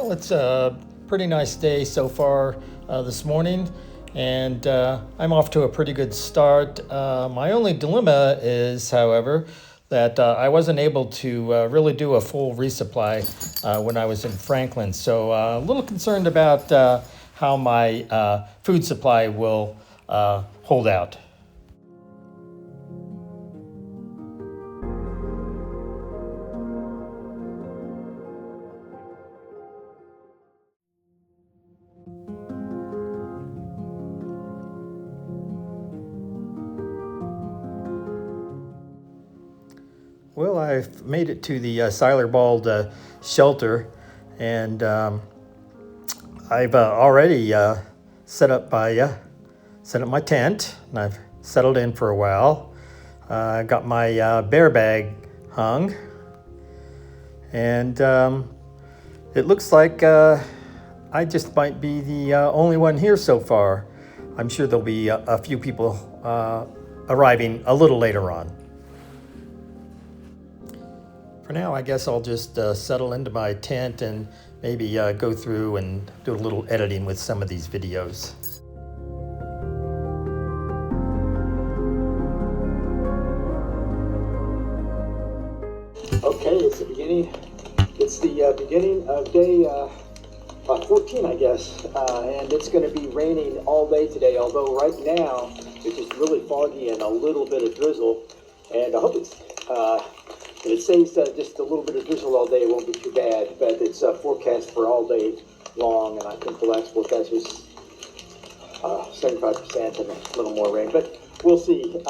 Well, it's a pretty nice day so far this morning, and I'm off to a pretty good start. My only dilemma is, however, that I wasn't able to really do a full resupply when I was in Franklin, so a little concerned about how my food supply will hold out. Well, I've made it to the Siler shelter, and I've already set up my tent, and I've settled in for a while. I got my bear bag hung, and it looks like I just might be the only one here so far. I'm sure there'll be a few people arriving a little later on. For now, I guess I'll just settle into my tent and maybe go through and do a little editing with some of these videos. Okay, it's the beginning of day 14, I guess, and it's going to be raining all day today, although right now it's just really foggy and a little bit of drizzle, and I hope if it stays just a little bit of drizzle all day, it won't be too bad, but it's forecast for all day long, and I think the last forecast was 75% and a little more rain, but we'll see.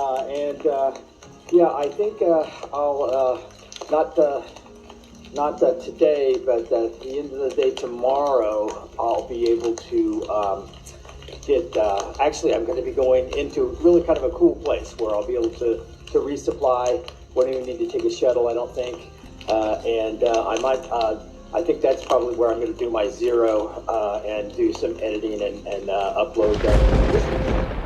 Yeah, I think I'll not today, but at the end of the day tomorrow, I'll be able to actually I'm going to be going into really kind of a cool place where I'll be able to resupply. Won't even need to take a shuttle, I don't think, and I think that's probably where I'm going to do my zero and do some editing and upload that.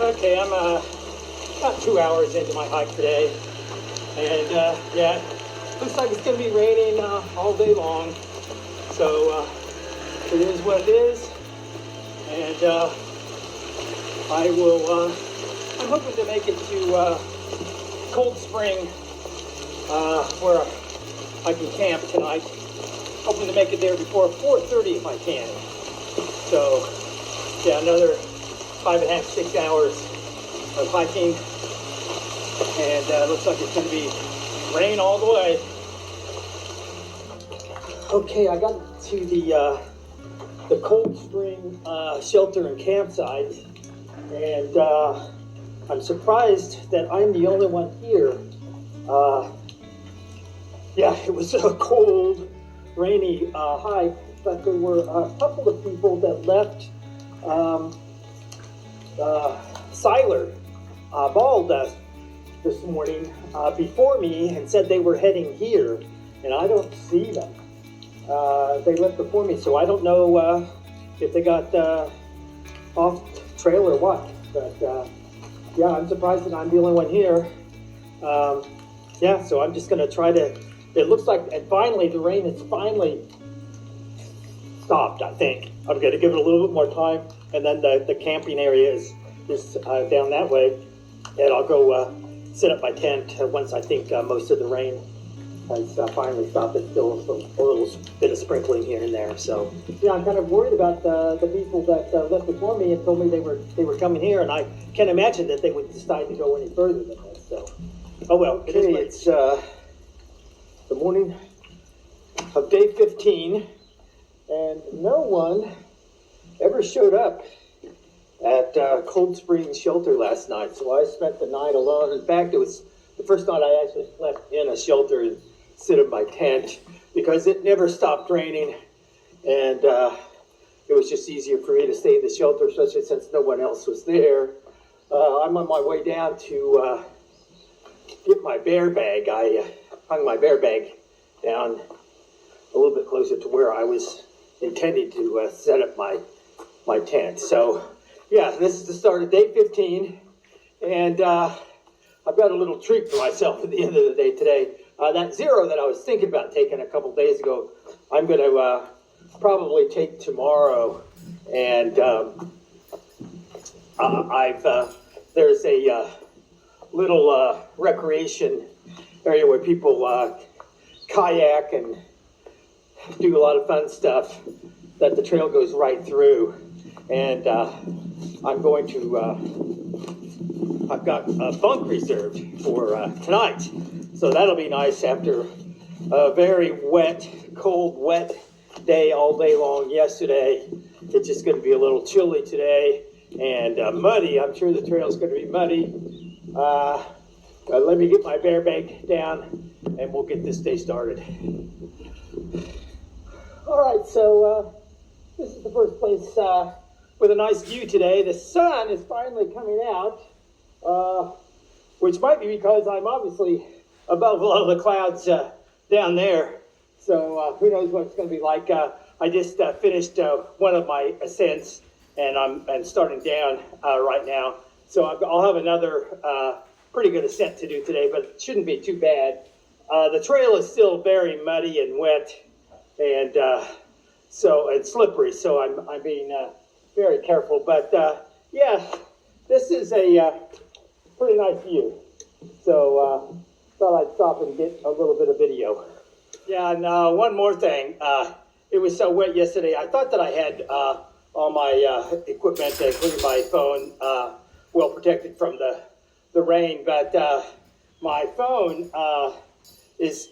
Okay, I'm about 2 hours into my hike today, and yeah, looks like it's going to be raining all day long, so it is what it is, and I'm hoping to make it to Cold Spring where I can camp tonight, hoping to make it there before 4:30 if I can. So yeah, another 5.5, 6 hours of hiking, and looks like it's going to be rain all the way. Okay, I got to the the Cold Spring Shelter and Campsite, and I'm surprised that I'm the only one here. Yeah, it was a cold, rainy hike, but there were a couple of people that left Siler Bald this morning before me and said they were heading here, and I don't see them. They left before me, so I don't know if they got off trail or what. But yeah, I'm surprised that I'm the only one here. Yeah, so I'm just going to try to. It looks like, and finally, the rain has finally stopped. I think I'm going to give it a little bit more time, and then the camping area is down that way, and I'll go set up my tent once I think most of the rain has finally stopped. It's still a little bit of sprinkling here and there. So yeah, I'm kind of worried about the people that left before me and told me they were coming here, and I can't imagine that they would decide to go any further than this. So, oh well. Okay, it's the morning of day 15, and no one ever showed up at Cold Spring Shelter last night, so I spent the night alone. In fact, it was the first night I actually slept in a shelter and sit in my tent, because it never stopped raining, and it was just easier for me to stay in the shelter, especially since no one else was there. I'm on my way down to get my bear bag. I hung my bear bag down a little bit closer to where I was intending to set up my tent. So yeah, this is the start of day 15, and I've got a little treat for myself at the end of the day today. That zero that I was thinking about taking a couple days ago, I'm going to probably take tomorrow, and there's a little recreation area where people kayak and do a lot of fun stuff that the trail goes right through, and I'm going to I've got a bunk reserved for tonight, so that'll be nice after a very wet, cold, wet day all day long yesterday. It's just going to be a little chilly today and muddy. I'm sure the trail's going to be muddy. Let me get my bear bag down and we'll get this day started. All right, so this is the first place with a nice view today. The sun is finally coming out, which might be because I'm obviously above a lot of the clouds down there. So who knows what it's going to be like. I just finished one of my ascents, and I'm starting down right now. So I'll have another pretty good ascent to do today, but it shouldn't be too bad. The trail is still very muddy and wet, and slippery. So I'm being very careful. But yeah, this is a pretty nice view. So thought I'd stop and get a little bit of video. Yeah, and one more thing. It was so wet yesterday. I thought that I had all my equipment, including my phone, well protected from the rain. But my phone is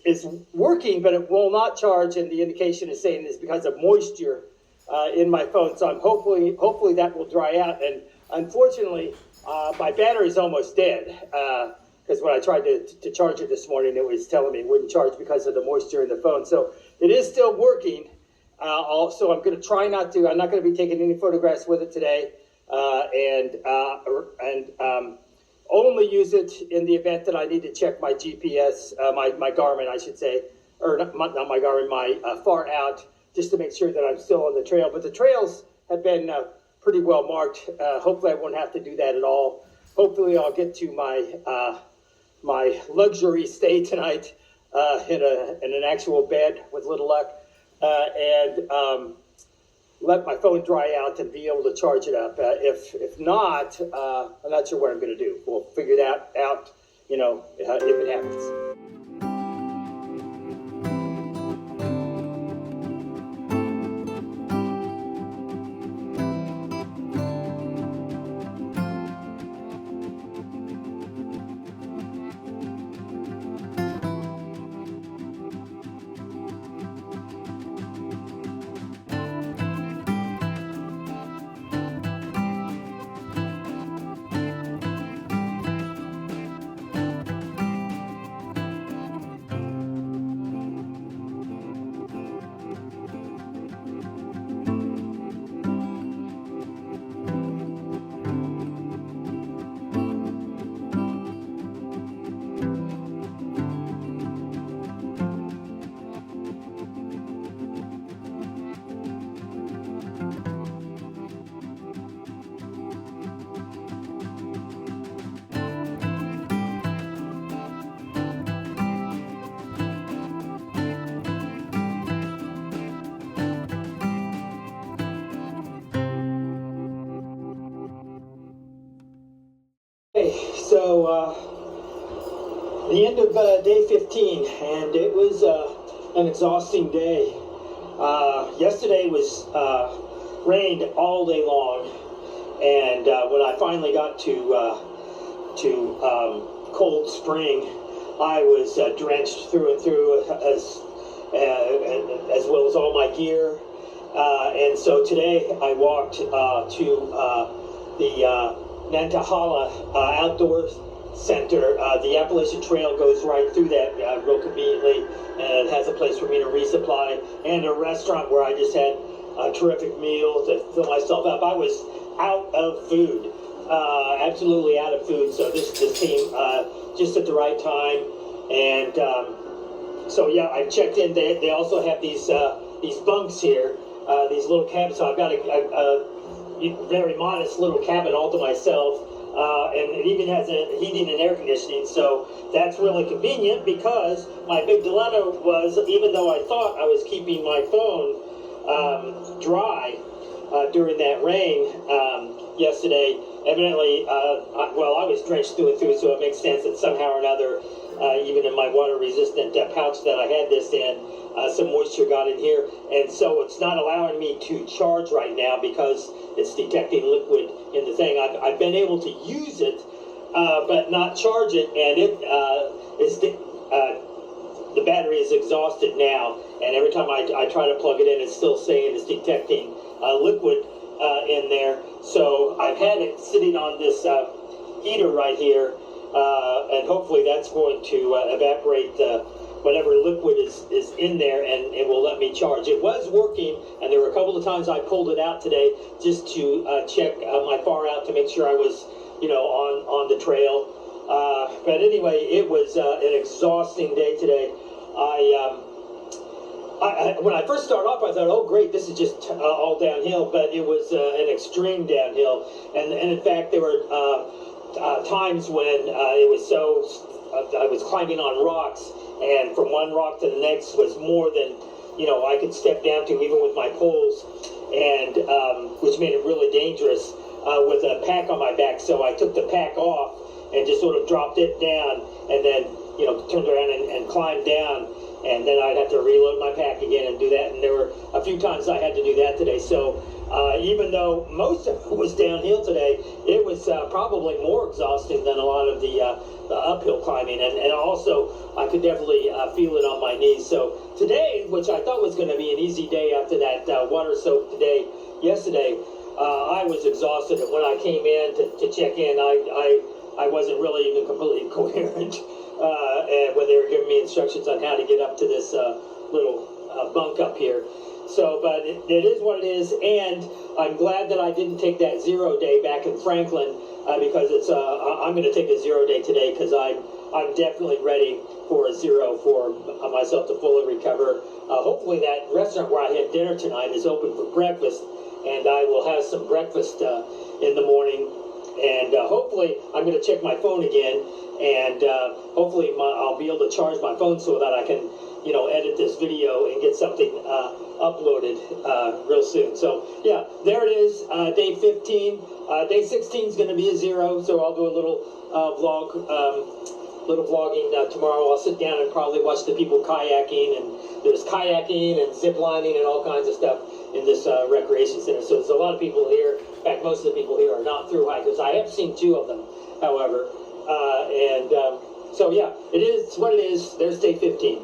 working, but it will not charge, and the indication is saying it's because of moisture in my phone. So I'm hopefully that will dry out. And unfortunately, my battery's almost dead. Because when I tried to charge it this morning, it was telling me it wouldn't charge because of the moisture in the phone. So it is still working. Also, I'm going to try not to. I'm not going to be taking any photographs with it today, and only use it in the event that I need to check my GPS, my Garmin, I should say, or not my Garmin, my Far Out, just to make sure that I'm still on the trail. But the trails have been pretty well marked. Hopefully, I won't have to do that at all. Hopefully, I'll get to my luxury stay tonight in an actual bed with little luck, and let my phone dry out and be able to charge it up. If not, I'm not sure what I'm going to do. We'll figure that out, if it happens. So the end of day 15, and it was an exhausting day. Yesterday was rained all day long, and when I finally got to Cold Spring, I was drenched through and through, as well as all my gear. And so today I walked to the Nantahala Outdoor Center. The Appalachian Trail goes right through that real conveniently, and it has a place for me to resupply and a restaurant where I just had a terrific meal to fill myself up. I was out of food, absolutely out of food. So this came just at the right time, and so yeah, I checked in. They also have these bunks here, these little cabins. So I've got a very modest little cabin all to myself. And it even has heating and air conditioning, so that's really convenient, because my big dilemma was, even though I thought I was keeping my phone dry during that rain yesterday, evidently, I was drenched through and through, so it makes sense that somehow or another, even in my water-resistant pouch that I had this in, some moisture got in here, and so it's not allowing me to charge right now because it's detecting liquid in the thing. I've been able to use it, but not charge it, and it the battery is exhausted now, and every time I try to plug it in, it's still saying it's detecting liquid in there. So I've had it sitting on this heater right here, and hopefully that's going to evaporate whatever liquid is in there, and it will let me charge. It was working, and there were a couple of times I pulled it out today just to check my far out to make sure I was, on the trail. But anyway, it was an exhausting day today. When I first started off, I thought, oh great, this is just all downhill, but it was an extreme downhill, and in fact there were times when it was so I was climbing on rocks, and from one rock to the next was more than I could step down to, even with my poles, and which made it really dangerous with a pack on my back. So I took the pack off and just sort of dropped it down, and then turned around and climbed down, and then I'd have to reload my pack again and do that. And there were a few times I had to do that today. So even though most of it was downhill today, it was probably more exhausting than a lot of the uphill climbing, and also I could definitely feel it on my knees. So today, which I thought was going to be an easy day after that water-soaked day yesterday, I was exhausted, and when I came in to check in, I wasn't really even completely coherent and when they were giving me instructions on how to get up to this little bunk up here. So, but it is what it is, and I'm glad that I didn't take that 0 day back in Franklin, because it's I'm going to take a 0 day today, because I'm definitely ready for a 0 for myself to fully recover. Hopefully that restaurant where I had dinner tonight is open for breakfast, and I will have some breakfast in the morning, and hopefully I'm going to check my phone again, and hopefully I'll be able to charge my phone so that I can edit this video and get something uploaded real soon. So yeah, there it is, day 15. Day 16 is going to be a 0, so I'll do a little vlogging tomorrow. I'll sit down and probably watch the people kayaking, and there's kayaking and zip lining and all kinds of stuff in this recreation center. So there's a lot of people here. In fact, most of the people here are not through hikers. I have seen 2 of them, however, so yeah, it is what it is. There's day 15.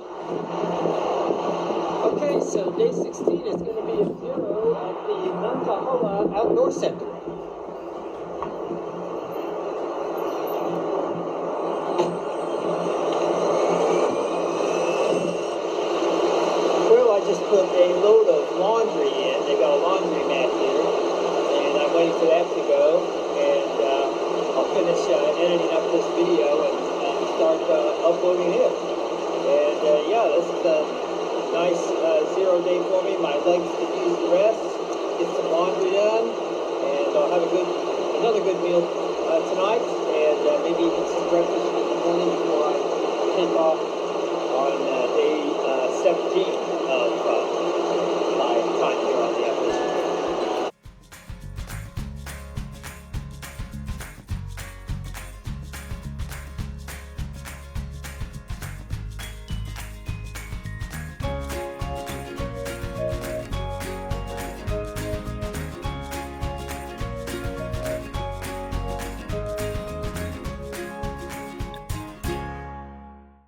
Okay, so day 16 is going to be a 0 at the Nantahala Outdoor Center. Well, I just put a load of laundry in. They got a laundry mat here, and I'm waiting for that to go, and I'll finish editing up this video and start uploading it. And yeah, this is a nice 0 day for me. My legs could use the rest. Get some laundry done, and I'll have another good meal tonight, and maybe even some breakfast in the morning before I take off on day 17 of